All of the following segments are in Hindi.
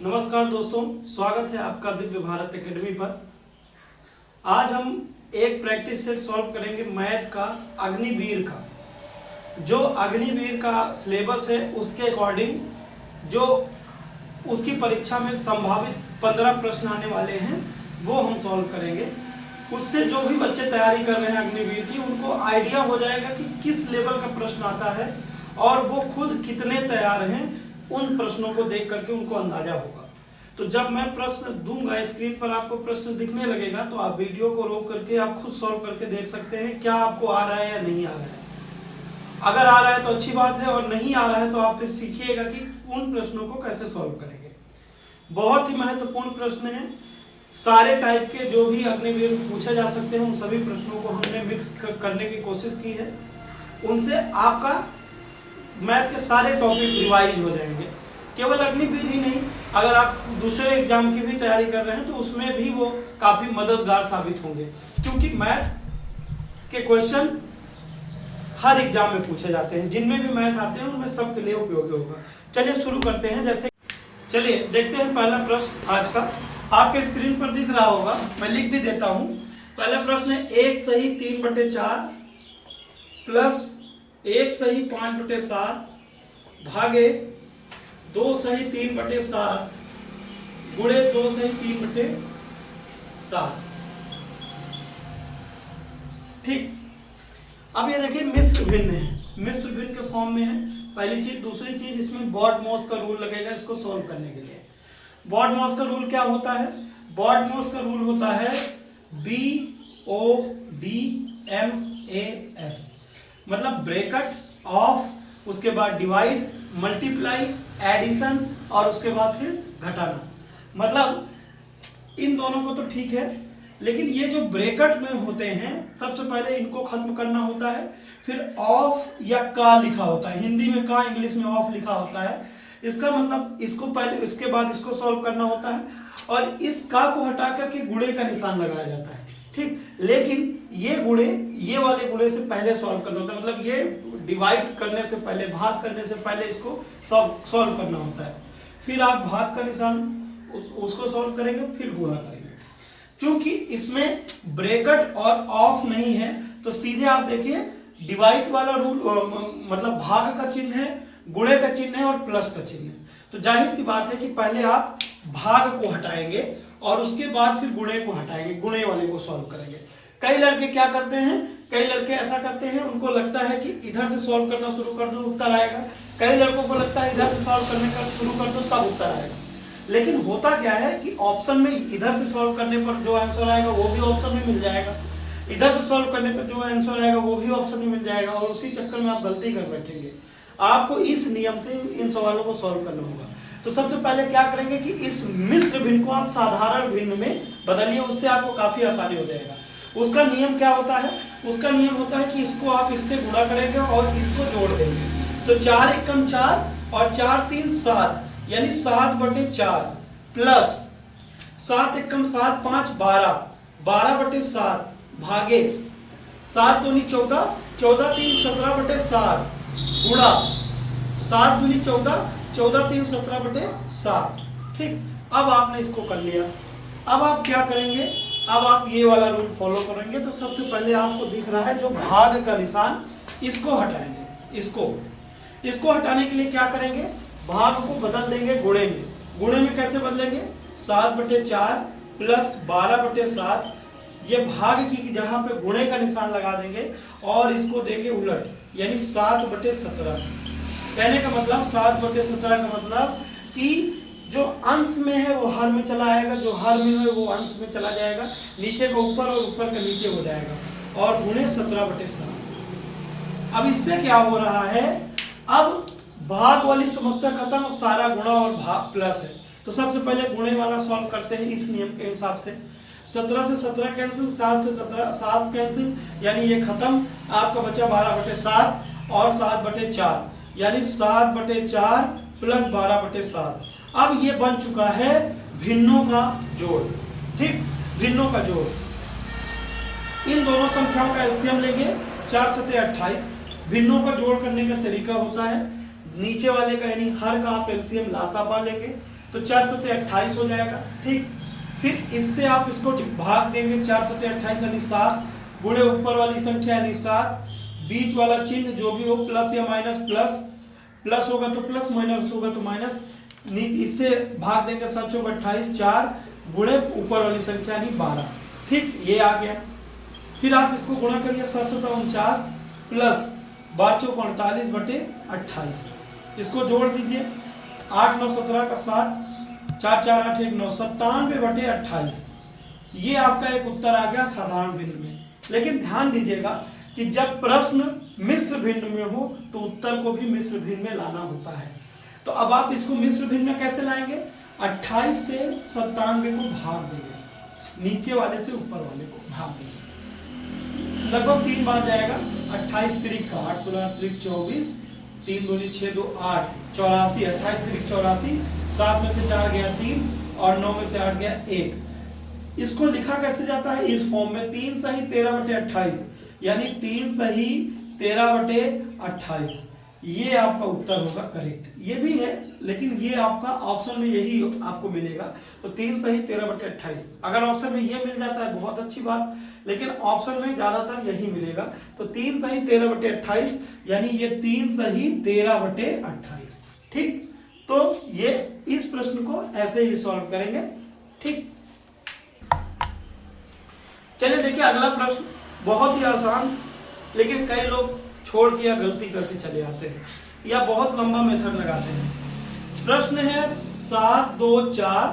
नमस्कार दोस्तों, स्वागत है आपका दिव्य भारत एकेडमी पर। आज हम एक प्रैक्टिस सेट सॉल्व करेंगे मैथ का अग्निवीर का। जो अग्निवीर का सिलेबस है उसके अकॉर्डिंग जो उसकी परीक्षा में संभावित 15 प्रश्न आने वाले हैं वो हम सॉल्व करेंगे। उससे जो भी बच्चे तैयारी कर रहे हैं अग्निवीर की, उनको आइडिया हो जाएगा कि किस लेवल का प्रश्न आता है और वो खुद कितने तैयार हैं। उन प्रश्नों को देख करके उनको अंदाजा होगा। तो जब मैं प्रश्न दूंगा, स्क्रीन पर आपको प्रश्न दिखने लगेगा, तो आप वीडियो को रोक करके आप खुद सॉल्व करके देख सकते हैं क्या आपको आ रहा है या नहीं आ रहा है। अगर आ रहा है तो अच्छी बात है, और नहीं आ रहा है तो आप फिर सीखिएगा कि उन प्रश्नों को कैसे सॉल्व करेंगे। बहुत ही महत्वपूर्ण प्रश्न है। सारे टाइप के जो भी अग्निवीर पूछे जा सकते हैं उन सभी प्रश्नों को हमने मिक्स करने की कोशिश की है। उनसे आपका मैथ के सारे टॉपिक रिवाइज हो जाएंगे। केवल अग्निवीर ही नहीं, अगर आप दूसरे एग्जाम की भी तैयारी कर रहे हैं तो उसमें भी वो काफी मददगार साबित होंगे, क्योंकि मैथ के क्वेश्चन हर एग्जाम में पूछे जाते हैं। जिनमें भी मैथ आते हैं उनमें सबके लिए उपयोगी होगा। चलिए शुरू करते हैं। चलिए देखते हैं पहला प्रश्न आज का। आपके स्क्रीन पर दिख रहा होगा, मैं लिख भी देता हूं। पहला प्रश्न है 1 सही 3/4 प्लस 1 सही 5/7 भागे 2 सही 3/7 गुणे 2 सही 3/7। ठीक, अब ये देखिए मिश्र भिन्न है, मिश्र भिन्न के फॉर्म में है। पहली चीज। दूसरी चीज, इसमें बॉड-मॉस का रूल लगेगा इसको सॉल्व करने के लिए। बॉड-मॉस का रूल क्या होता है? बॉड-मॉस का रूल होता है BODMAS, मतलब ब्रैकेट ऑफ, उसके बाद डिवाइड, मल्टीप्लाई, एडिशन और उसके बाद फिर घटाना। मतलब इन दोनों को तो ठीक है, लेकिन ये जो ब्रैकेट में होते हैं सबसे पहले इनको खत्म करना होता है। फिर ऑफ या का लिखा होता है, हिंदी में का, इंग्लिश में ऑफ लिखा होता है। इसका मतलब इसको पहले, इसके बाद इसको सॉल्व करना होता है और इस का को हटा करके गुणे का निशान लगाया जाता है। ठीक, लेकिन ये गुणे ये वाले गुणे से पहले सॉल्व करना होता है। मतलब ये डिवाइड करने से पहले, भाग करने से पहले इसको सॉल्व करना होता है। फिर आप भाग का निशान उसको सॉल्व करेंगे, फिर गुणा करेंगे। क्योंकि इसमें ब्रैकेट और ऑफ नहीं है तो सीधे आप देखिए डिवाइड वाला रूल, मतलब भाग का चिन्ह है, गुणे का चिन्ह है और प्लस का चिन्ह है। तो जाहिर सी बात है कि पहले आप भाग को हटाएंगे और उसके बाद फिर गुणे को हटाएंगे, गुणे वाले को सॉल्व करेंगे। कई लड़के क्या करते हैं, कई लड़के ऐसा करते हैं, उनको लगता है कि इधर से सॉल्व करना शुरू कर दो उत्तर आएगा। कई लड़कों को लगता है इधर से सॉल्व करने का शुरू कर दो तब उत्तर आएगा। लेकिन होता क्या है कि ऑप्शन में इधर से सॉल्व करने पर जो आंसर आएगा वो भी ऑप्शन में मिल जाएगा, इधर से सॉल्व करने पर जो आंसर आएगा वो भी ऑप्शन में मिल जाएगा, और उसी चक्कर में आप गलती कर बैठेंगे। आपको इस नियम से इन सवालों को सॉल्व करना होगा। तो सबसे पहले क्या करेंगे कि इस मिश्र भिन्न को आप साधारण भिन्न में बदलिए, उससे आपको काफी आसानी हो जाएगा। उसका नियम क्या होता है? उसका नियम होता है कि इसको आप इससे गुणा करेंगे और इसको जोड़ देंगे। तो 4 एकम 4 और 4 3 7, यानी 7/4 प्लस 7 एकम 7 5 12, 12/7 भागे 7 दूनी 14, 14 3 17/7 गुणा 7 दूनी 14, 14 3 17/7। ठीक, अब आपने इसको कर लिया। अब आप क्या करेंगे? अब आप ये वाला रूल फॉलो करेंगे। तो सबसे पहले आपको दिख रहा है जो भाग का निशान, इसको हटाएंगे। इसको हटाने के लिए क्या करेंगे? भाग को बदल देंगे गुणे में। गुणे में कैसे बदलेंगे? 7/4 प्लस 12/7, ये भाग की जगह पे गुणे का निशान लगा देंगे और इसको देंगे उलट, यानी 7/17। कहने का मतलब 7/17 का मतलब कि जो अंश में है वो हर में चला आएगा, जो हर में है वो अंश में चला जाएगा, नीचे का ऊपर और ऊपर का नीचे हो जाएगा, और गुणे 17/7। अब इससे क्या हो रहा है? अब भाग वाली समस्या खत्म, सारा गुणा और भाग प्लस है। तो सबसे पहले गुणे वाला सॉल्व करते हैं इस नियम के हिसाब से। 17 से 17 कैंसिल, 7 से 7 कैंसिल, यानी ये खत्म। आपका बचा 12/7 और 7/4, यानी 7/4 प्लस 12/7। अब ये बन चुका है भिन्नों का जोड़। ठीक, भिन्नों का जोड़। इन दोनों संख्याओं का एलसीएम लेंगे, 4 7 28। भिन्नों का जोड़ करने का तरीका होता है नीचे वाले का, यानी हर का आप एलसीएम लासापा लेंगे, तो 4 सत्ते 28 हो जाएगा। ठीक, फिर इससे आप इसको भाग देंगे, 4 सत्ते 28 यानी 7 गुणे ऊपर वाली संख्या यानी 7, बीच वाला चिन्ह जो भी हो प्लस या माइनस, प्लस होगा तो प्लस, माइनस होगा तो माइनस, इससे भाग देंगे 7 चौक 28, 4 गुणे ऊपर वाली संख्या यानी 12। ठीक, ये आ गया। फिर आप इसको गुणा करिए 7 सत्ता 49 प्लस 12 चौक 48 बटे 28, इसको जोड़ दीजिए 8 9 17 का 7, 4 4 8 1 9, 97 बटे 28। ये आपका एक उत्तर आ गया साधारण भिन्न में। लेकिन ध्यान दीजिएगा कि जब प्रश्न मिश्र भिन्न में हो तो उत्तर को भी मिश्र भिन्न में लाना होता है। तो अब आप इसको मिश्र भिन्न में कैसे लाएंगे? 28 से 97 को भाग देंगे, नीचे वाले से ऊपर वाले को भाग देंगे, लगभग 3 बार जाएगा। 28 तिरिक का 8, 16 तिरिक 24, 3 दूनी 6 2 8, 84, 28 तिरिक 84, 7 में से 4 गया 3 और 9 में से 8 गया 1। इसको लिखा कैसे जाता है? इस फॉर्म में 3 सही 13 बटे 28, यानी 3 सही 13 बटे 28, ये आपका उत्तर होगा करेक्ट। ये भी है लेकिन ये आपका ऑप्शन में यही आपको मिलेगा। तो 3 सही 13 बटे 28, अगर ऑप्शन में ये मिल जाता है बहुत अच्छी बात, लेकिन ऑप्शन में ज्यादातर यही मिलेगा। तो 3 सही 13 बटे 28 यानी ये 3 सही 13 बटे 28। ठीक, तो ये इस प्रश्न को ऐसे ही सॉल्व करेंगे। ठीक, चलिए देखिए अगला प्रश्न, बहुत ही आसान, लेकिन कई लोग छोड़ के या गलती करके चले आते हैं या बहुत लंबा मेथड लगाते हैं। प्रश्न है 7 2 4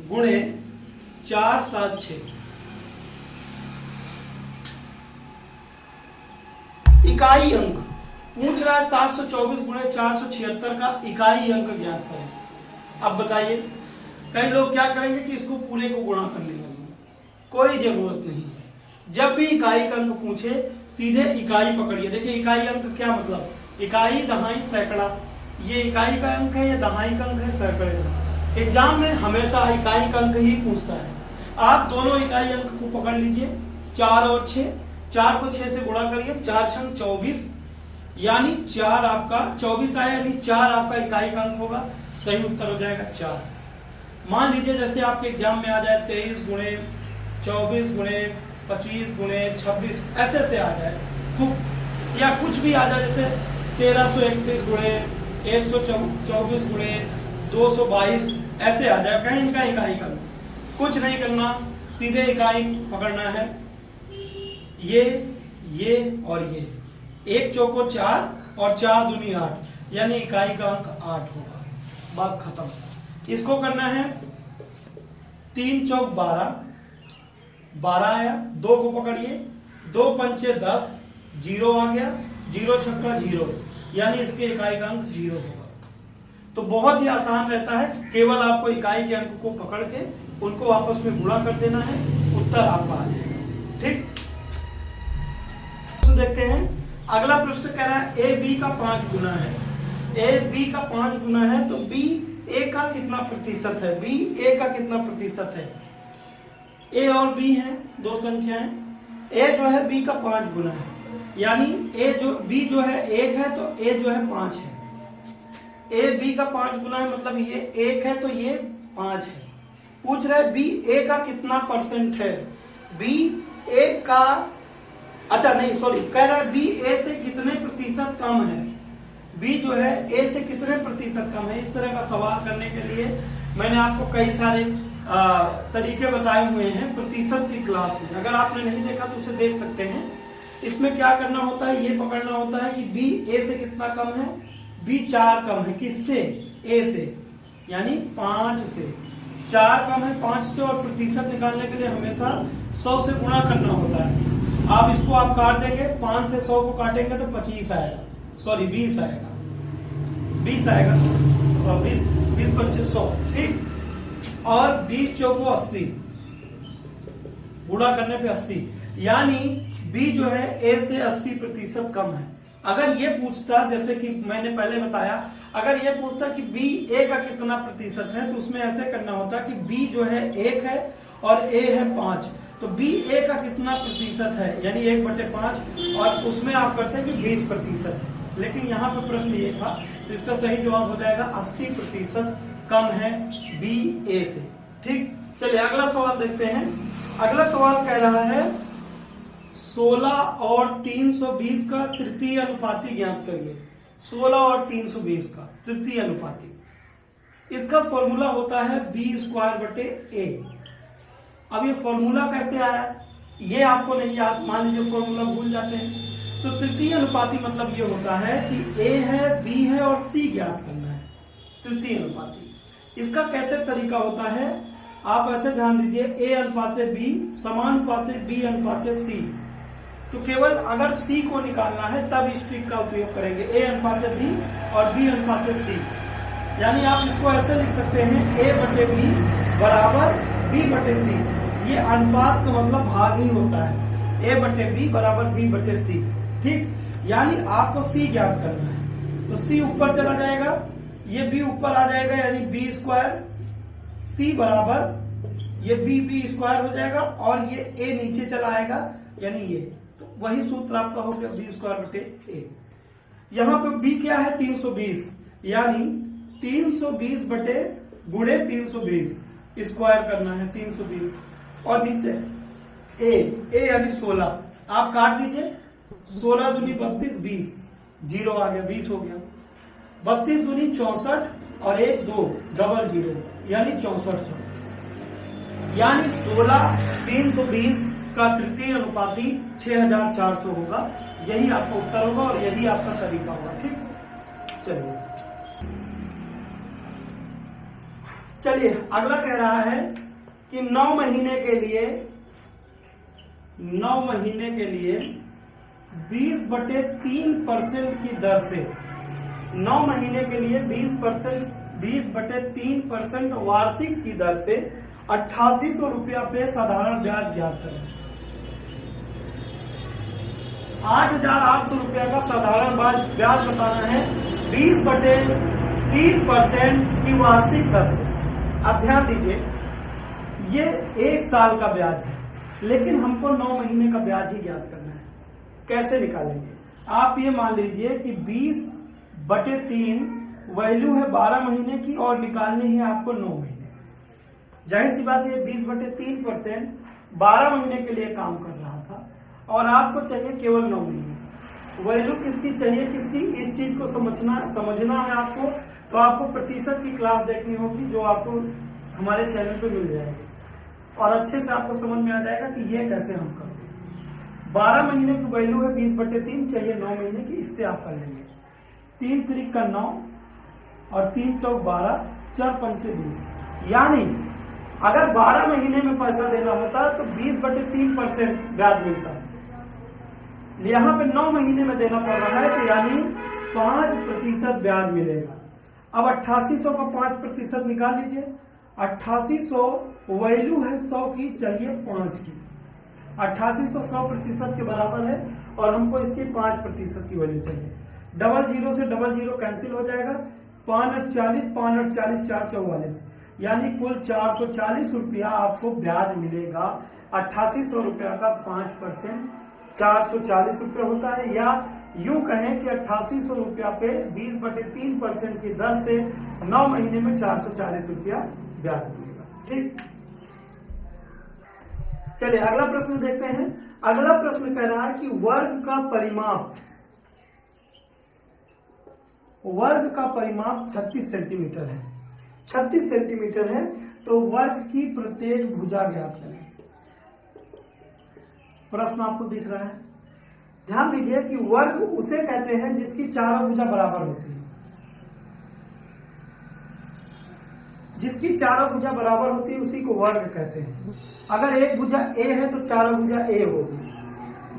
गुणे 4 7 6। इकाई अंक पूछ रहा है, 724 गुणे 476 का इकाई अंक ज्ञात करें। अब बताइए, कई लोग क्या करेंगे कि इसको पूरे को गुणा कर लेंगे, कोई जरूरत नहीं है। जब भी इकाई का अंक पूछे सीधे इकाई पकड़िए। देखिए इकाई अंक क्या मतलब, इकाई दहाई सैकड़ा, ये इकाई का अंक है, ये दहाई का अंक है, सैकड़े का। एग्जाम में हमेशा इकाई का अंक ही पूछता है। आप दोनों इकाई अंक को पकड़ लीजिए, 4 और 6, 4 को 6 से गुणा करिए, 4 छंग 24, यानी 4 आपका 24 आया, यानी 4 आपका इकाई का अंक होगा। सही उत्तर हो जाएगा 4। मान लीजिए जैसे आपके एग्जाम में आ जाए 23 गुणे 24 गुणे 25 गुणे 26, ऐसे से आ जाए खूब, या कुछ भी आ जाए जैसे 1331 गुणे 124 गुणे 222, ऐसे आ जाए, कहीं इनका इकाई का कुछ नहीं करना, सीधे इकाई पकड़ना है। ये और ये, 1 चौको 4 और 4 दूनी 8, यानी इकाई का अंक 8 होगा। बात खत्म। इसको करना है 3 चौक 12, 12 आया, 2 को पकड़िए, 2 पंचे 10, 0 आ गया, 0 छक्का 0, यानी इसके इकाई का अंक 0 होगा। तो बहुत ही आसान रहता है, केवल आपको इकाई के अंक को पकड़ के उनको आपस में गुणा कर देना है, उत्तर आपका आ जाएगा। ठीक, तो देखते हैं अगला प्रश्न कह रहा है ए बी का 5 गुना है। ए बी का 5 गुना है तो बी ए का कितना प्रतिशत है? बी ए का कितना प्रतिशत है? ए और बी है, दो संख्याएं, ए जो है बी का 5 गुना है, यानी ए जो बी जो है 1 है तो ए जो है 5 है। ए बी का 5 गुना है मतलब ये 1 है तो ये 5 है। पूछ रहा है बी ए का कितना परसेंट है? बी ए का, अच्छा नहीं सॉरी, कह रहा है बी ए से कितने प्रतिशत कम है? बी जो है ए से कितने प्रतिशत कम है? इस तरह का सवाल करने के लिए मैंने आपको कई सारे तरीके बताए हुए हैं प्रतिशत की क्लास में, अगर आपने नहीं देखा तो उसे देख सकते हैं। इसमें क्या करना होता है, ये पकड़ना होता है कि बी ए से कितना कम है? बी 4 कम है, किससे? ए से, यानी 5 से। 4 कम है 5 से, और प्रतिशत निकालने के लिए हमेशा 100 से गुणा करना होता है। अब इसको आप काट देंगे, 5 से 100 को काटेंगे तो 25 आएगा, सॉरी 20 आएगा, 20 आएगा, और 20 25 100, ठीक। और 20 चौको 80, गुणा करने पे 80, यानी बी जो है ए से 80% कम है। अगर ये पूछता, जैसे कि मैंने पहले बताया, अगर ये पूछता कि बी ए का कितना प्रतिशत है, तो उसमें ऐसे करना होता कि बी जो है 1 है और ए है 5, तो बी ए का कितना प्रतिशत है, यानी 1/5, और उसमें आप करते हैं कि 20% है। लेकिन यहाँ पर प्रश्न ये था, तो इसका सही जवाब हो जाएगा 80% कम है बी ए से। ठीक, चलिए अगला सवाल देखते हैं। अगला सवाल कह रहा है 16 और 320 का तृतीय अनुपाती ज्ञात करिए। 16 और 320 का तृतीय अनुपाती, इसका फॉर्मूला होता है बी स्क्वायर बटे ए। अब ये फॉर्मूला कैसे आया ये आपको नहीं याद, मान लीजिए फॉर्मूला भूल जाते हैं तो तृतीय अनुपाती मतलब ये होता है कि ए है, बी है और सी ज्ञात करना है तृतीय अनुपाती। इसका कैसे तरीका होता है, आप ऐसे ध्यान दीजिए, ए अनुपाते बी समानुपाते बी अनुपाते सी। तो केवल अगर सी को निकालना है तब इस ट्रिक का उपयोग करेंगे, ए अनुपाते बी और बी अनुपाते सी। यानी आप इसको ऐसे लिख सकते हैं ए बटे बी बराबर बी बटे सी। ये अनुपात का मतलब भाग ही होता है, ए बटे बी बराबर बी बटे सी। ठीक, यानी आपको सी ज्ञात करना है तो सी ऊपर चला जाएगा, ये बी ऊपर आ जाएगा यानी बी स्क्वायर, सी बराबर ये बी स्क्वायर हो जाएगा और ये ए नीचे चला आएगा यानी ये, तो वही सूत्र आपका हो गया बी स्क्वायर बटे ए। यहाँ पे बी क्या है 320, यानी 320 बटे गुणे 320 स्क्वायर करना है 320 और नीचे ए यानी 16, आप काट दीजिए 16 दूनी 32 20, जीरो आ गया 20 हो गया, 32 दूनी 64 और 1 2 डबल जीरो यानी 6400। यानी 16 320 का तृतीय अनुपाती 6400 होगा। यही आपका उत्तर होगा और यही आपका तरीका होगा। ठीक, चलिए अगला कह रहा है कि 9 महीने के लिए 20/3% की दर से 9 महीने के लिए 20/3% वार्षिक की दर से 8800 रुपया पे साधारण ब्याज ज्ञात करें। 8800 रुपया का साधारण ब्याज बताना है 20/3% की वार्षिक दर से। अब ध्यान दीजिए, ये 1 साल का ब्याज है लेकिन हमको 9 महीने का ब्याज ही ज्ञात करना है। कैसे निकालेंगे, आप ये मान लीजिए कि 20/3 वैल्यू है 12 महीने की और निकालनी है आपको 9 महीने। जाहिर सी बात है 20/3% 12 महीने के लिए काम कर रहा था और आपको चाहिए केवल 9 महीने। वैल्यू किसकी चाहिए, किसकी, इस चीज को समझना है आपको। तो आपको प्रतिशत की क्लास देखनी होगी जो आपको हमारे चैनल पे मिल जाएगी और अच्छे से आपको समझ में आ जाएगा कि ये कैसे हम करते हैं। 12 महीने की वैल्यू है 20/3, चाहिए 9 महीने की, इससे आप कर लेंगे। 3 त्रिक का 9 और 3 चौक 12, 4 पंचे 20। यानी अगर 12 महीने में पैसा देना होता तो 20/3% ब्याज मिलता है। यहाँ पे 9 महीने में देना पड़ रहा है तो यानी 5% ब्याज मिलेगा। अब 8800 का 5% निकाल लीजिए। 8800 वैल्यू है 100 की, चाहिए 5 की। 8800 100% के बराबर है और हमको इसकी 5% की वैल्यू चाहिए। डबल जीरो से डबल जीरो कैंसिल हो जाएगा, 5 और 40, 5 और 40 4 44, यानी कुल 440 रुपया आपको ब्याज मिलेगा। 8800 रुपया का 5% 440 रुपया होता है, या यूं कहें कि 8800 रुपया पे 20/3% की दर से 9 महीने में 440 रुपया ब्याज मिलेगा। ठीक, चलिए अगला प्रश्न देखते हैं। अगला प्रश्न कह रहा है कि वर्ग का परिमाप 36 सेंटीमीटर है। 36 सेंटीमीटर है तो वर्ग की प्रत्येक भुजा ज्ञात करें। प्रश्न आपको दिख रहा है, ध्यान दीजिए कि वर्ग उसे कहते हैं जिसकी चारों भुजा बराबर होती है। जिसकी चारों भुजा बराबर होती है उसी को वर्ग कहते हैं। अगर एक भुजा ए है तो चारों भुजा ए होगी।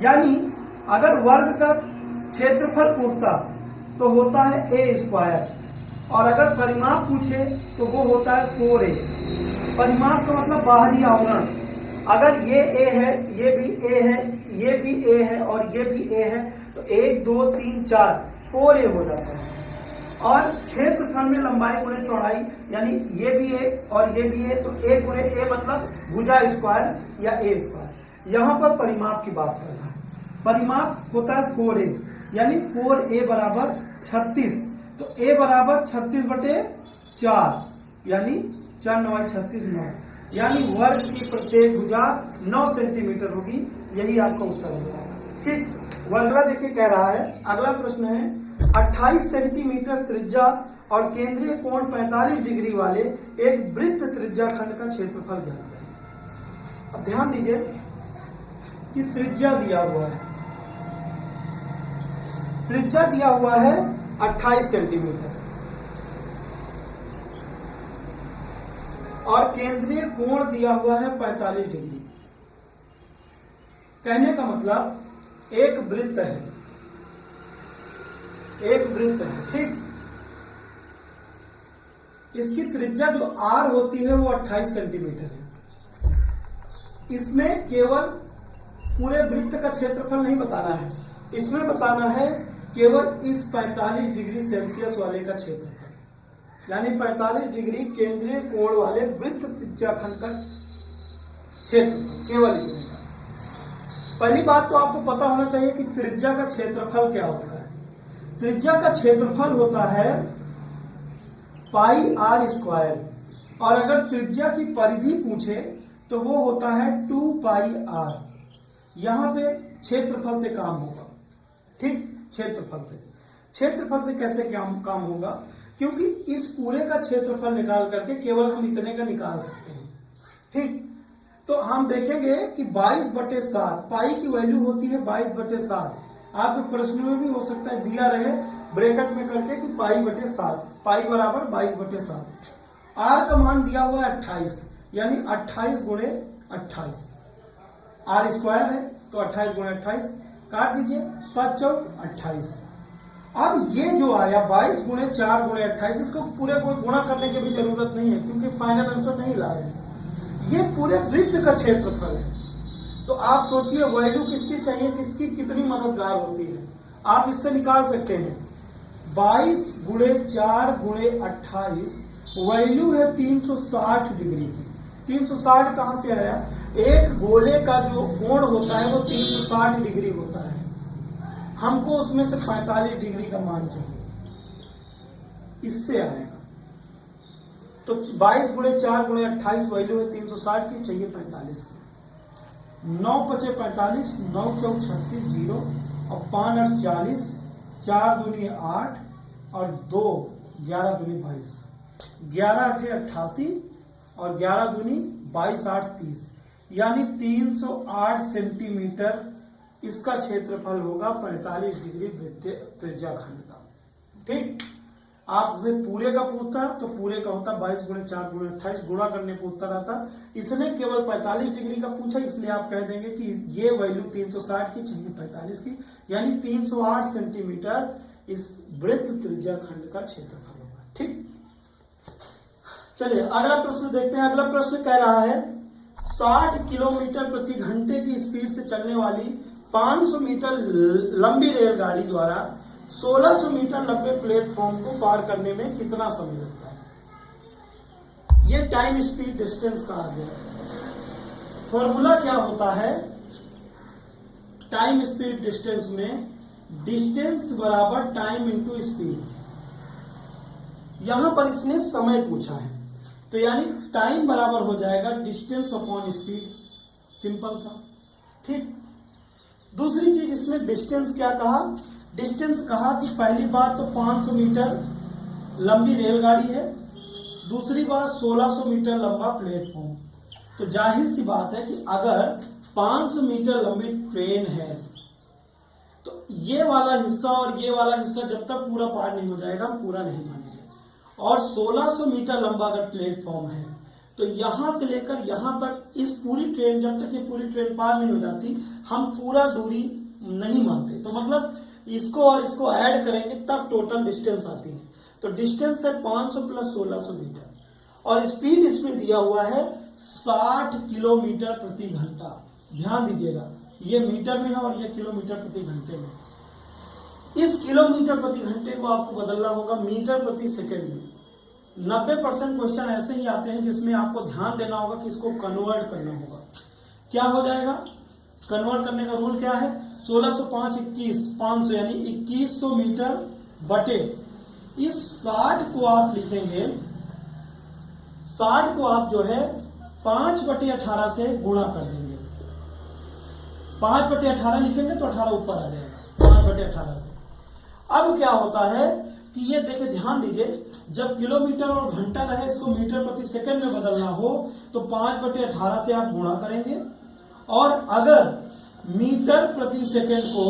यानी अगर वर्ग का क्षेत्रफल पूछता तो होता है ए स्क्वायर और अगर परिमाप पूछे तो वो होता है 4a। परिमाप का मतलब बाहरी आवरण। अगर ये ए है, ये भी ए है, ये भी ए है और ये भी ए है तो 1 2 3 4 4a हो जाता है। और क्षेत्रफल में लंबाई गुणे चौड़ाई, यानी ये भी ए और ये भी ए तो ए गुणे ए मतलब भुजा स्क्वायर या ए स्क्वायर। यहाँ पर परिमाप की बात कर रहा है। परिमाप होता है 4a, यानी 4a बराबर 36। तो a बराबर 36/4 यानी 4 9 36 9, यानी वर्ग की प्रत्येक भुजा 9 सेंटीमीटर होगी। यही आपका उत्तर हो जाएगा। ठीक, अगला देखिए क्या कह रहा है। अगला प्रश्न है 28 सेंटीमीटर त्रिज्या और केंद्रीय कोण 45 डिग्री वाले एक वृत्त त्रिज्या खंड का क्षेत्रफल ज्ञात करें। अब ध्यान दीजिए कि त्रिज्या दिया हुआ है, त्रिज्या दिया हुआ है 28 सेंटीमीटर और केंद्रीय कोण दिया हुआ है 45 डिग्री। कहने का मतलब एक वृत्त है, एक वृत्त है। ठीक, इसकी त्रिज्या जो r होती है वो 28 सेंटीमीटर है। इसमें केवल पूरे वृत्त का क्षेत्रफल नहीं बताना है, इसमें बताना है केवल इस 45 डिग्री सेल्सियस वाले का क्षेत्रफल, यानी 45 डिग्री केंद्रीय कोण वाले वृत्त त्रिज्या खंड का क्षेत्रफल, केवल इतने का। पहली बात तो आपको पता होना चाहिए कि त्रिज्या का क्षेत्रफल क्या होता है। त्रिज्या का क्षेत्रफल होता है पाई आर स्क्वायर, और अगर त्रिज्या की परिधि पूछे तो वो होता है 2 पाई आर। यहां पे क्षेत्रफल से काम होगा। ठीक, क्षेत्रफल से कैसे काम होगा, क्योंकि इस पूरे का क्षेत्रफल निकाल करके केवल हम इतने का निकाल सकते हैं। ठीक, तो हम देखेंगे कि 22/7 पाई की वैल्यू होती है 22/7। आपके प्रश्न में भी हो सकता है दिया रहे ब्रैकेट में करके कि पाई/7, पाई बराबर 22/7। आर का मान दिया हुआ है 28, यानी 28 गुणे 28, आर स्क्वायर है तो 28 गुणे 28 काट दीजिए, 7 चौक 28। अब ये जो आया 22 गुणे 4 गुणे 28, इसको पूरे को गुणा करने की भी जरूरत नहीं है क्योंकि फाइनल आंसर नहीं ला रहे हैं। ये पूरे वृत्त का क्षेत्रफल है। तो आप सोचिए वैल्यू किसकी चाहिए, किसकी कितनी मददगार होती है, आप इससे निकाल सकते हैं। 22 गुणे 4 गुणे 28 वैल्यू है 360 डिग्री की। 360 कहां से आया, एक गोले का जो कोण होता है वो 360 डिग्री होता है, हमको उसमें से 45 डिग्री का मान चाहिए, इससे आएगा। तो 22 गुणे 4 गुणे 28 वैल्यू है 360 की, चाहिए 45 की। 9 पचे 45, 9 चौक 36, 0 और 5 8 40, 4 दूनी 8 और 2 11 दूनी 22, 11 8 88 और 11 दूनी 22 8 30, यानी 308 सेंटीमीटर इसका क्षेत्रफल होगा 45 डिग्री वृत्तीय त्रिज्या खंड का। ठीक, आपसे पूरे का पूछता तो पूरे का होता 22 गुणे 4 गुणे 28, गुणा करने पूछता रहता। इसने केवल 45 डिग्री का पूछा, इसलिए आप कह देंगे कि ये वैल्यू 360 की चाहिए 45 की, यानी 308 सेंटीमीटर इस वृत्त त्रिज्या खंड का क्षेत्रफल होगा। ठीक, चलिए अगला प्रश्न देखते हैं। अगला प्रश्न कह रहा है 60 किलोमीटर प्रति घंटे की स्पीड से चलने वाली 500 मीटर लंबी रेलगाड़ी द्वारा 1600 मीटर लंबे प्लेटफॉर्म को पार करने में कितना समय लगता है। यह टाइम स्पीड डिस्टेंस कहा गया है। फॉर्मूला क्या होता है टाइम स्पीड डिस्टेंस में, डिस्टेंस बराबर टाइम इंटू स्पीड। यहां पर इसने समय पूछा है तो यानी टाइम बराबर हो जाएगा डिस्टेंस अपॉन स्पीड, सिंपल था। ठीक, दूसरी चीज इसमें डिस्टेंस क्या कहा, डिस्टेंस कहा कि पहली बात तो 500 मीटर लंबी रेलगाड़ी है, दूसरी बात 1600 मीटर लंबा प्लेटफॉर्म। तो जाहिर सी बात है कि अगर 500 मीटर लंबी ट्रेन है तो ये वाला हिस्सा और ये वाला हिस्सा जब तक पूरा पार नहीं हो जाएगा हम पूरा नहीं मानेंगे। और 1600 मीटर लंबा अगर प्लेटफॉर्म है तो यहां से लेकर यहां तक इस पूरी ट्रेन, जब तक ये पूरी ट्रेन पार नहीं हो जाती हम पूरा दूरी नहीं मानते। तो मतलब इसको और इसको ऐड करेंगे तब टोटल डिस्टेंस आती है। तो डिस्टेंस है 500 प्लस 1600 मीटर और स्पीड इसमें दिया हुआ है 60 किलोमीटर प्रति घंटा। ध्यान दीजिएगा ये मीटर में है और ये किलोमीटर प्रति घंटे में। इस किलोमीटर प्रति घंटे को आपको बदलना होगा मीटर प्रति सेकंड में। 90% क्वेश्चन ऐसे ही आते हैं जिसमें आपको ध्यान देना होगा कि इसको कन्वर्ट करना होगा। क्या हो जाएगा, कन्वर्ट करने का रूल क्या है, 1605 21 500 यानी 2100 मीटर बटे इस 60 को आप लिखेंगे 60 को आप जो है 5/18 से गुणा कर देंगे। 5/18 लिखेंगे तो 18 ऊपर आ जाएगा 5/18 से। अब क्या होता है कि ये देखिए, ध्यान दीजिए, जब किलोमीटर और घंटा रहे इसको मीटर प्रति सेकंड में बदलना हो तो 5/18 से आप गुणा करेंगे, और अगर मीटर प्रति सेकंड को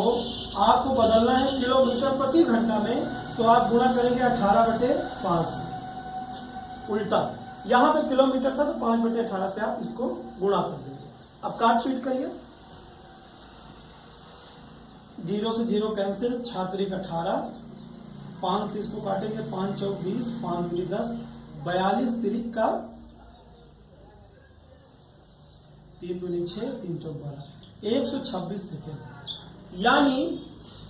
आपको बदलना है किलोमीटर प्रति घंटा में तो आप गुणा करेंगे 18/5 से। उल्टा, यहां पे किलोमीटर था तो 5/18 से आप इसको गुणा कर देंगे। अब काट पीट करिए, 0 से 0 कैंसिल, 6×3 18, 5 से इसको काटेंगे, 5 चौक 20, 5 दूनी 10, 42 3 का 3 दूनी 6, 3 चौक 12, 126 सेकेंड। यानी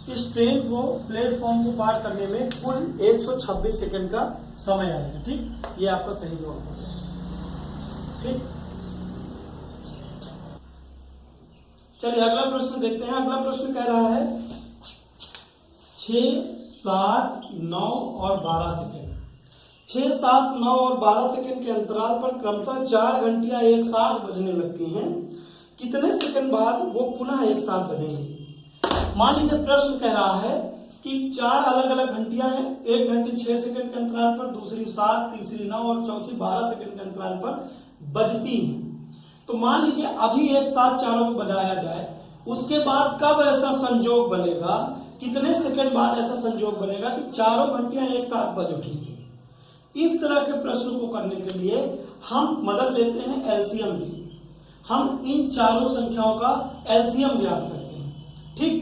इस ट्रेन को प्लेटफॉर्म को पार करने में कुल 126 सेकेंड का समय आएगा। ठीक, ये आपका सही जवाब होगा। ठीक, चलिए अगला प्रश्न देखते हैं। अगला प्रश्न कह रहा है 6, 7, 9 और 12 सेकेंड। 6, 7, 9 और 12 सेकेंड के अंतराल पर क्रमशः 4 घंटियां एक साथ बजने लगती हैं। कितने सेकंड बाद वो पुनः एक साथ बजेंगी? मान लीजिए प्रश्न कह रहा है कि 4 अलग अलग घंटियां हैं, एक घंटी 6 सेकंड के अंतराल पर, दूसरी 7, तीसरी 9 और चौथी 12 सेकंड के अंतराल पर बजती है। तो मान लीजिए अभी एक साथ चारों को बजाया जाए, उसके बाद कब ऐसा संयोग बनेगा, कितने सेकंड बाद ऐसा संयोग बनेगा कि चारों घंटियां एक साथ बज उठेंगी? इस तरह के प्रश्न को करने के लिए हम मदद लेते हैं एलसीएम की। हम इन चारों संख्याओं का एलसीएम ज्ञात करते हैं। ठीक,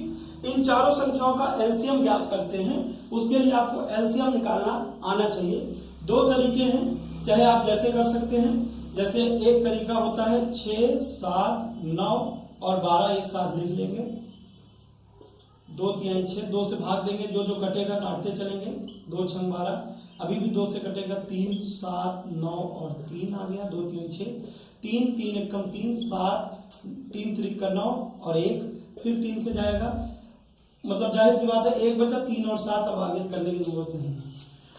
इन चारों संख्याओं का एलसीएम ज्ञात करते हैं। उसके लिए आपको एलसीएम निकालना आना चाहिए। 2 तरीके हैं, चाहे आप जैसे कर सकते हैं। जैसे एक तरीका होता है 6, 7, 9 और 12 एक साथ लिख लेंगे, 2 3 6, 2 से भाग देंगे, जो जो कटेगा काटते चलेंगे, 2 6 12, अभी भी 2 से कटेगा 3, 7, 9 और 3 आ गया, 2 3 6, 3 3 1 3, 7 3 3 का 9 और 1, फिर 3 से जाएगा, मतलब जाहिर सी बात है 1 बचा, 3 और 7 अब आगे करने की जरूरत नहीं है।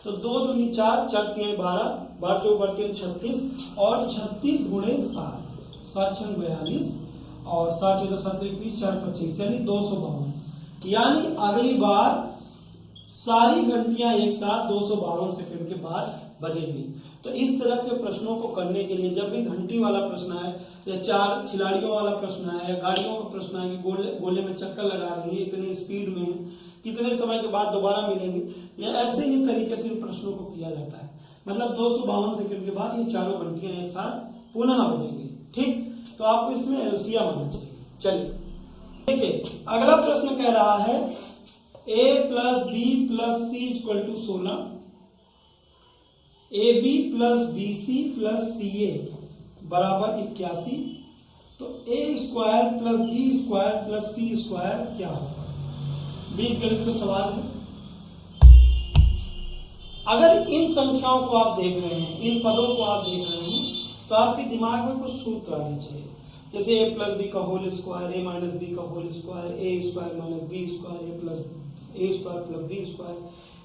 तो 2 दूनी 4, 4 3 12, 12 चौक 32 36 और 36 गुणे 7, 7 6 42 और 7 14 7 21 4 25 यानी 252। यानी अगली बार सारी घंटियां एक साथ 252 सेकंड के बाद बजेंगी। तो इस तरह के प्रश्नों को करने के लिए जब भी घंटी वाला प्रश्न है, या 4 खिलाड़ियों वाला प्रश्न है, या गाड़ियों का प्रश्न है कि गोले में चक्कर लगा रही है, इतनी स्पीड में कितने समय के बाद दोबारा मिलेंगे, या ऐसे ही तरीके से इन प्रश्नों को किया जाता है। मतलब 252 सेकंड के बाद ये चारों घंटियां एक साथ पुनः बजेंगी। ठीक, तो आपको इसमें एलसीएम आना चाहिए। चलिए देखिए, अगला प्रश्न कह रहा है a + b + c = 16, ab + bc + ca = 81। तो a² + b² + c² क्या होगा? बीजगणित का सवाल है। अगर इन संख्याओं को आप देख रहे हैं, इन पदों को आप देख रहे हैं, तो आपके दिमाग में कुछ सूत्र आने चाहिए। जैसे a + b का होल स्क्वायर, a - b का whole square, a² - b² a² + b²,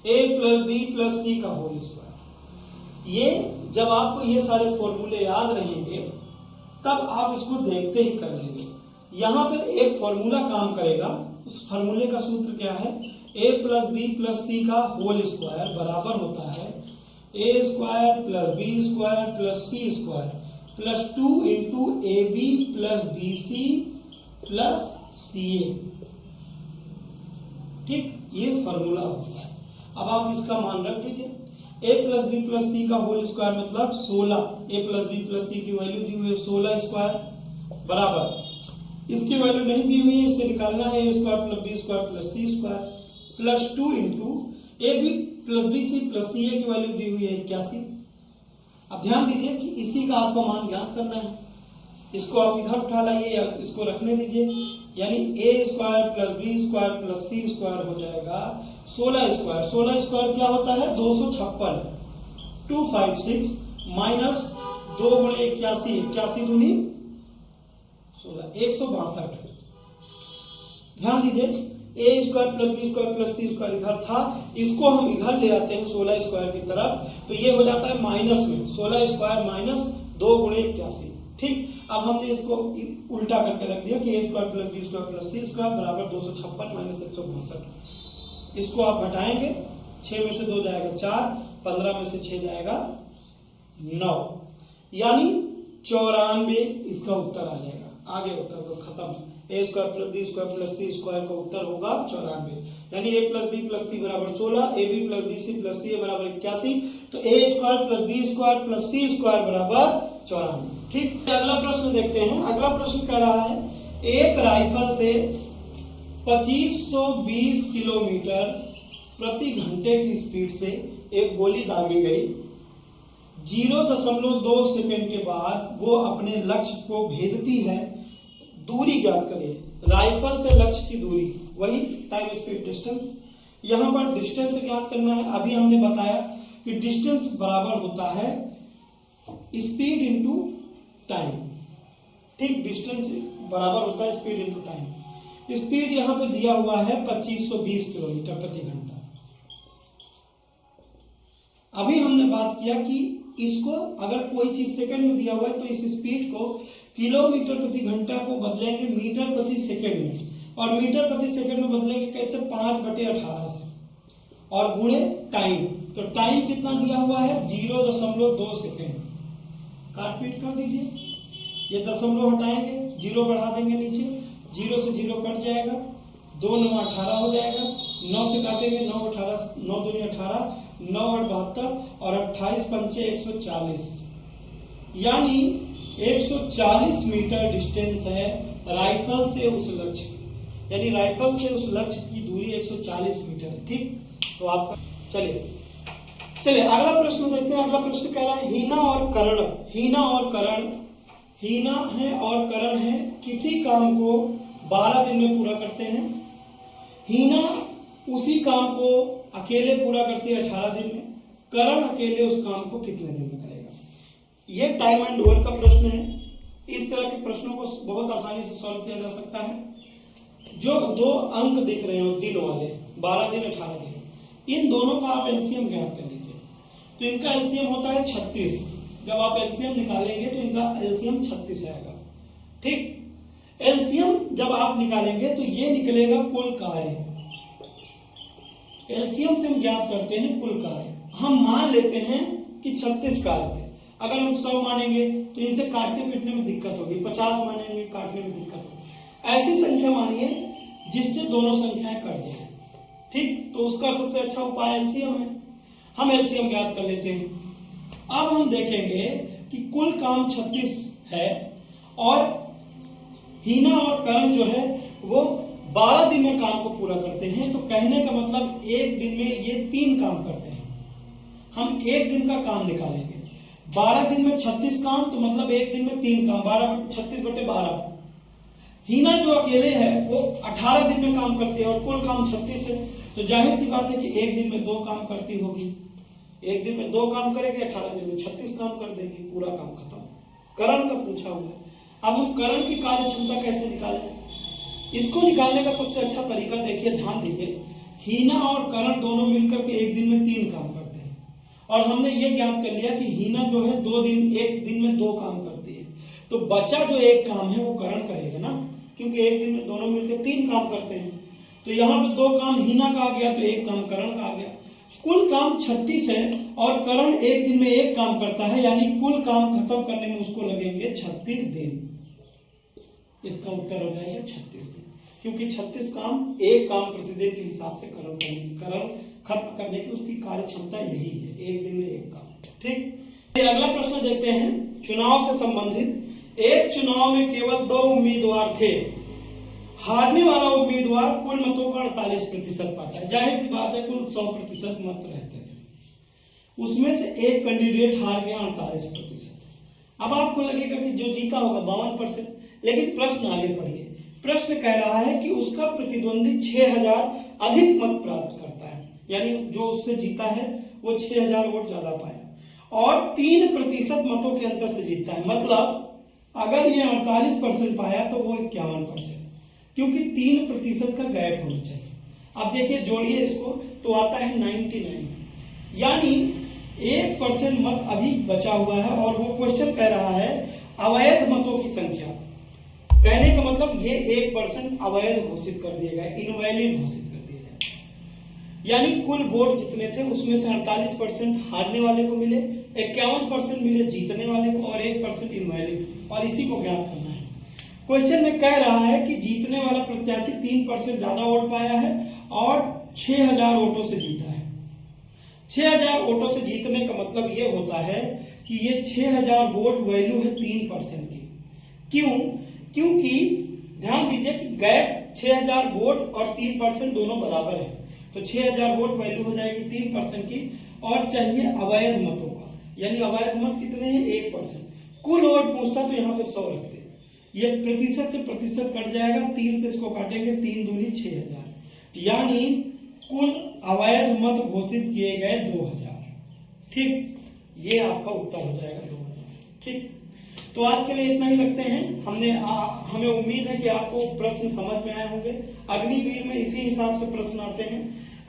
a + b + c का होल स्क्वायर। ये जब आपको ये सारे फॉर्मूले याद रहेंगे तब आप इसको देखते ही कर लेंगे। यहाँ पे एक फॉर्मूला काम करेगा, उस फॉर्मूले का सूत्र क्या है? a + b + c का होल स्क्वायर बराबर होता है a² + b² + c² + 2 × ab + bc + ca। ठीक, ये फॉर्मूला होता है। अब आप इसका मान रख दीजिए। a + b + c का होल स्क्वायर मतलब 16, a + b + c की वैल्यू दी हुई है 16² बराबर, इसकी वैल्यू नहीं दी हुई है, इसे निकालना है a² + b² + c² + 2 × ab + bc + ca की वैल्यू दी हुई है 81। अब ध्यान दीजिए कि इसी का आपको मान ज्ञात करना है। इसको आप इधर उठा लाइए या इसको रखने दीजिए, यानी a² + b² + c² हो जाएगा 16²। 16² क्या होता है? 256, 256 माइनस 2 × 81, 81 दूनी 16, 162। ध्यान दीजिए, a square plus b square plus c square इधर था, इसको हम इधर ले आते हैं 16 स्क्वायर की तरफ, तो ये हो जाता है माइनस में 16 स्क्वायर माइनस 2 गुणे 81। ठीक, अब हमने इसको उल्टा करके रख दिया कि a square plus b square plus c square बराबर 256 माइनस 162। इसको आप घटाएंगे, 6 में से 2 जाएगा 4, 15 में से 6 जाएगा 9, यानी 94 इसका उत्तर आ जाएगा। आगे उत्तर बस खत्म। A square plus b square plus c square का उत्तर होगा 94, यानी a plus b plus c बराबर 16, a b plus b c plus c बराबर 81, तो a square plus b square plus c square बराबर 94। ठीक, अगला प्रश्न देखते हैं। अगला प्रश्न कह रहा है एक राइफल से 2520 किलोमीटर प्रति घंटे की स्पीड से एक गोली दागी गई, 0.2 सेकंड के बाद वो अपने लक्ष्य को भेदती है, दूरी ज्ञात करिए। राइफल से लक्ष्य की दूरी, वही टाइम स्पीड डिस्टेंस। यहां पर डिस्टेंस ज्ञात करना है। अभी हमने बताया कि डिस्टेंस बराबर होता है स्पीड इंटू टाइम। ठीक, डिस्टेंस बराबर होता है स्पीड इंटू टाइम। स्पीड यहां पे दिया हुआ है 2520 किलोमीटर प्रति घंटा। अभी हमने बात किया कि इसको अगर कोई चीज सेकंड में दिया हुआ है तो इस स्पीड को किलोमीटर प्रति घंटा को बदलेंगे मीटर प्रति सेकंड में, और मीटर प्रति सेकंड में बदलेंगे कैसे, 5/18 से, और गुणे टाइम। तो टाइम कितना दिया हुआ है, 0.2 सेकंड। काटपीट कर दीजिए, ये दशमलव हटाएंगे, 0 बढ़ा देंगे नीचे, 0 से 0 कट जाएगा, 2 9 18 हो जाएगा, 9 से काटेंगे 9 18 9 दूनी 18, 9 8 72, और 28 पंचे 140, यानी 140 मीटर डिस्टेंस है राइफल से उस लक्ष्य की, यानी राइफल से उस लक्ष्य की दूरी 140 मीटर है। ठीक, तो आपका चलिए अगला प्रश्न देखते हैं। अगला प्रश्न कह रहा है हीना और करण, हीना और करण, हीना है और करण है किसी काम को 12 दिन में पूरा करते हैं। हीना उसी काम को अकेले पूरा करती है 18 दिन में, करण अकेले उस काम को कितने दिन में करेगा। यह टाइम एंड वर्क का प्रश्न है। इस तरह के प्रश्नों को बहुत आसानी से सॉल्व किया जा सकता है। जो 2 अंक दिख रहे हो दिन वाले, 12 दिन 18 दिन, इन दोनों का आप एलसीएम ज्ञात कर लीजिए। तो इनका एलसीएम होता है 36। जब आप एलसीएम निकालेंगे तो इनका एलसीएम 36 आएगा। ठीक, एलसीएम जब आप निकालेंगे तो ये निकलेगा कुल कार्य। एलसीएम से हम ज्ञात करते हैं कुल कार्य। हम मान लेते हैं कि 36 कार्य थे। अगर हम 100 मानेंगे तो इनसे काटने पीटने में दिक्कत होगी, 50 मानेंगे काटने में दिक्कत होगी। ऐसी संख्या मानिए जिससे दोनों संख्याएं कट जाए। ठीक, तो उसका सबसे अच्छा उपाय एलसीएम है। हम एलसीएम ज्ञात कर लेते हैं। अब हम देखेंगे कि कुल काम 36 है और हीना और करण जो है वो 12 दिन में काम को पूरा करते हैं। तो कहने का मतलब एक दिन में ये 3 काम करते हैं। हम एक दिन का काम निकालेंगे, 12 दिन में 36 काम, तो मतलब एक दिन में 3 काम, 36/12। हीना जो अकेले है वो 18 दिन में काम करती है और कुल काम 36 है, तो जाहिर सी बात है कि एक दिन में 2 काम करती होगी। एक दिन में 2 काम करेगी, 18 दिन में 36 काम कर देगी, पूरा काम खत्म। करण का पूछा हुआ है। अब हम करण की कार्य क्षमता कैसे निकालें? इसको निकालने का सबसे अच्छा तरीका देखिए, ध्यान दीजिए। हीना और करण दोनों मिलकर के एक दिन में 3 काम करते हैं, और हमने ये ज्ञात कर लिया कि हीना जो है एक दिन में 2 काम करती है। तो बचा जो एक काम है वो करण करेगा ना, क्योंकि एक दिन में दोनों मिलकर 3 काम करते हैं। तो यहाँ पे 2 काम हीना का आ गया तो 1 काम करण का आ गया। कुल काम 36 है और करण एक दिन में 1 काम करता है, यानी कुल काम खत्म करने में उसको लगेंगे 36 दिन। इसका उत्तर हो जाएगा 36 दिन, क्योंकि 36 काम 1 काम प्रतिदिन के हिसाब से करण खत्म करने की उसकी कार्य क्षमता यही है, एक दिन में 1 काम। ठीक, अगला प्रश्न देखते हैं चुनाव से संबंधित। एक चुनाव में केवल 2 उम्मीदवार थे। हारने वाला उम्मीदवार कुल मतों का 48% पाता है। जाहिर सी बात है, कुल 100% मत रहते हैं, उसमें से एक कैंडिडेट हार गया 48%। अब आपको लगेगा कि जो जीता होगा 52%, लेकिन प्रश्न आगे पढ़िए। प्रश्न कह रहा है कि उसका प्रतिद्वंदी 6000 अधिक मत प्राप्त करता है, यानी जो उससे जीता है वो 6000 वोट ज्यादा पाया और 3% मतों के अंतर से जीतता है। मतलब अगर ये 48% पाया तो वो 51%, क्योंकि 3% का गैप होना चाहिए। अब देखिए जोड़िए इसको तो आता है 99, यानी 1% मत अभी बचा हुआ है और वो क्वेश्चन कह रहा है अवैध मतों की संख्या। कहने का मतलब ये 1% अवैध घोषित कर दिए गए, इनवैलिड घोषित कर दिए गए। यानी कुल वोट जितने थे उसमें से 48% हारने वाले को मिले, 51% मिले जीतने वाले को और 1% इनवैलिड, और इसी को ज्ञात करना है। क्वेश्चन में कह रहा है कि जीतने वाला प्रत्याशी 3% ज्यादा वोट पाया है और 6000 वोटों से जीता है। 6000 वोटों से जीतने का मतलब ये होता है कि ये 6000 वोट वैल्यू है 3% की। क्यों? क्योंकि ध्यान दीजिए कि गैप 6000 वोट और 3% दोनों बराबर है, तो 6000 वोट वैल्यू हो जाएगी 3% की, और चाहिए अवैध मतों का, यानी अवैध मत कितने हैं 1%। कुल वोट पूछता तो यहाँ पे 100 रखते, ये प्रतिशत से प्रतिशत कट जाएगा, 3 से इसको काटेंगे, 3 दूनी 6000, यानी कुल अवैध मत घोषित किए गए 2000। ठीक, ये आपका उत्तर हो जाएगा 2000। ठीक, तो आज के लिए इतना ही रखते हैं। हमें उम्मीद है कि आपको प्रश्न समझ में आए होंगे। अग्निवीर में इसी हिसाब से प्रश्न आते हैं।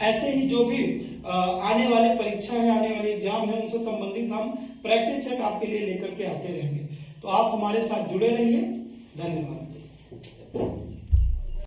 ऐसे ही जो भी आने वाले परीक्षा है, आने वाले एग्जाम है, उनसे संबंधित हम प्रैक्टिस सेट आपके लिए लेकर के आते रहेंगे। तो आप हमारे साथ जुड़े रहिए। धन्यवाद।